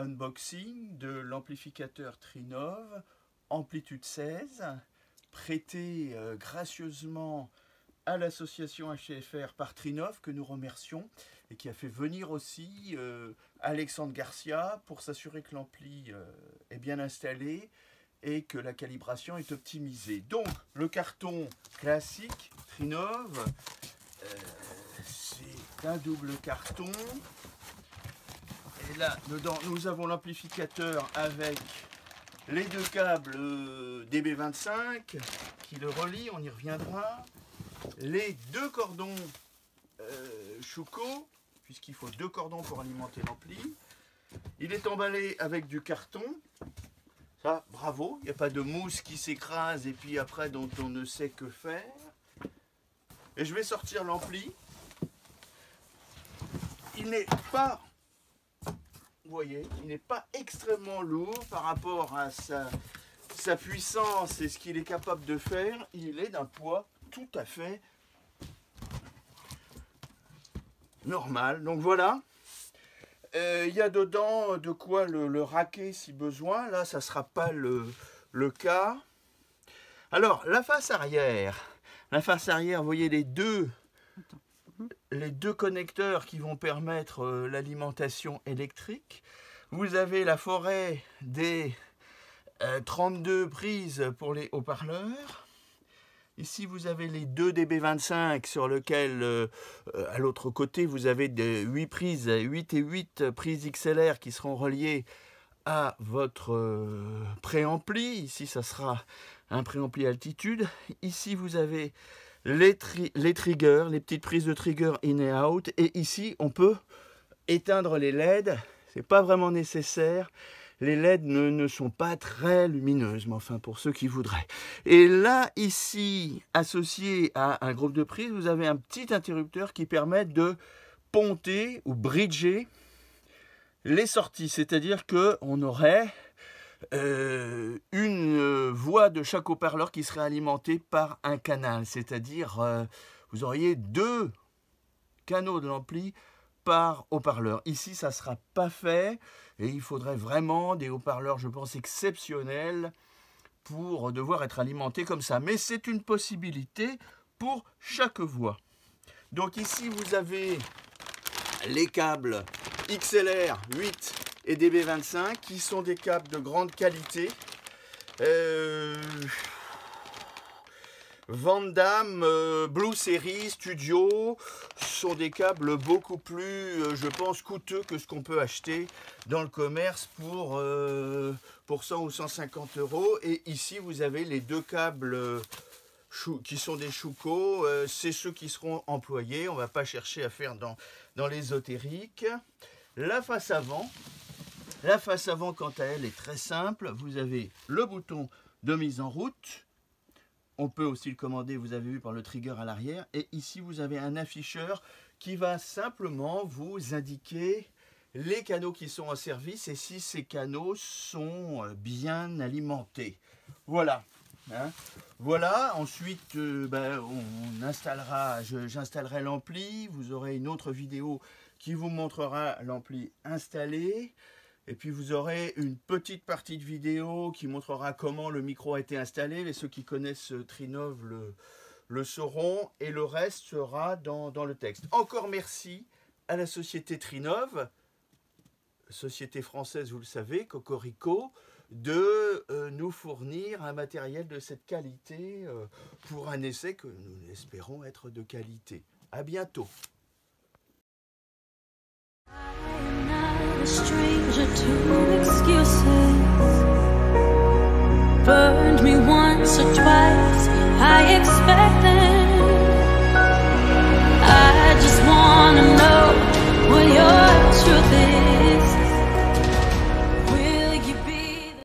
unboxing de l'amplificateur Trinov Amplitude 16, prêté gracieusement à l'association HCFR par Trinov, que nous remercions, et qui a fait venir aussi Alexandre Garcia pour s'assurer que l'ampli est bien installé et que la calibration est optimisée. Donc le carton classique Trinov, c'est un double carton. Et là, dedans, nous avons l'amplificateur avec les deux câbles DB25 qui le relient, on y reviendra. Les deux cordons Schuko, puisqu'il faut deux cordons pour alimenter l'ampli. Il est emballé avec du carton. Ça, bravo, il n'y a pas de mousse qui s'écrase et puis après dont on ne sait que faire. Et je vais sortir l'ampli. Il n'est pas... Vous voyez, il n'est pas extrêmement lourd par rapport à sa puissance et ce qu'il est capable de faire. Il est d'un poids tout à fait normal. Donc voilà, il y a dedans de quoi le raquer si besoin. Là, ça ne sera pas le cas. Alors, la face arrière, vous voyez les deux connecteurs qui vont permettre l'alimentation électrique. Vous avez la forêt des 32 prises pour les haut-parleurs. Ici, vous avez les deux DB25 sur lequel, à l'autre côté, vous avez 8 prises, 8 et 8 prises XLR qui seront reliées à votre préampli. Ici, ça sera un préampli altitude. Ici, vous avez les triggers, les petites prises de trigger in et out. Et ici, on peut éteindre les LED. C'est pas vraiment nécessaire. Les LED ne sont pas très lumineuses, mais enfin pour ceux qui voudraient. Et là, ici, associé à un groupe de prises, vous avez un petit interrupteur qui permet de ponter ou bridger les sorties. C'est-à-dire qu'on aurait une voie de chaque haut-parleur qui serait alimentée par un canal. C'est-à-dire, vous auriez deux canaux de l'ampli par haut-parleur. Ici, ça ne sera pas fait et il faudrait vraiment des haut-parleurs, je pense, exceptionnels pour devoir être alimentés comme ça. Mais c'est une possibilité pour chaque voie. Donc ici, vous avez les câbles XLR 8 et DB25 qui sont des câbles de grande qualité. Van Damme, Blue Series, Studio sont des câbles beaucoup plus, je pense, coûteux que ce qu'on peut acheter dans le commerce pour 100 ou 150 €. Et ici, vous avez les deux câbles qui sont des Schuko. C'est ceux qui seront employés. On ne va pas chercher à faire dans l'ésotérique. La face avant, quant à elle, est très simple. Vous avez le bouton de mise en route. On peut aussi le commander, vous avez vu, par le trigger à l'arrière. Et ici, vous avez un afficheur qui va simplement vous indiquer les canaux qui sont en service et si ces canaux sont bien alimentés. Voilà. Hein. Voilà. Ensuite, on installera, j'installerai l'ampli. Vous aurez une autre vidéo qui vous montrera l'ampli installé. Et puis vous aurez une petite partie de vidéo qui montrera comment le micro a été installé. Et ceux qui connaissent Trinov le sauront. Et le reste sera dans le texte. Encore merci à la société Trinov, société française, vous le savez, Cocorico, de nous fournir un matériel de cette qualité pour un essai que nous espérons être de qualité. À bientôt. A stranger to excuses, burned me once or twice.